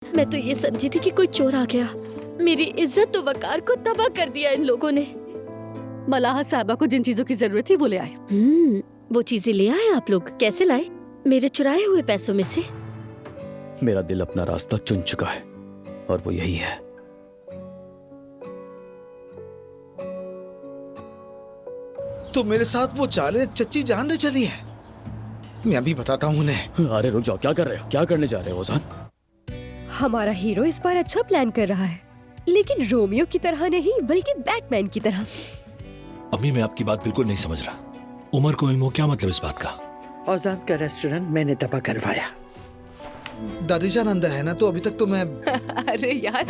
मैं तो ये समझी थी कि कोई चोर आ गया। मेरी इज्जत तो वकार को तबाह कर दिया इन लोगों ने। मलाहा साहबा को जिन चीजों की जरूरत थी वो ले आए। वो चीजें ले आए आप लोग? कैसे लाए? मेरे चुराए हुए पैसों में से? मेरा दिल अपना रास्ता चुन चुका है और वो यही है। तो मेरे साथ वो चालें चच्ची जान ने चली है। मैं अभी बताता हूँ उन्हें। अरे रुक जाओ, क्या कर रहे हो? क्या करने जा रहे हो ओजान? हमारा हीरो इस बार अच्छा प्लान कर रहा है, लेकिन रोमियो की तरह नहीं बल्कि बैटमैन की तरह। अम्मी मैं आपकी बात बिल्कुल नहीं समझ रहा। उमर को इल्म हो क्या मतलब इस बात का? औजान का रेस्टोरेंट मैंने तबाह करवाया। दादी जान अंदर है ना, तो अभी तक तो मैं अरे यार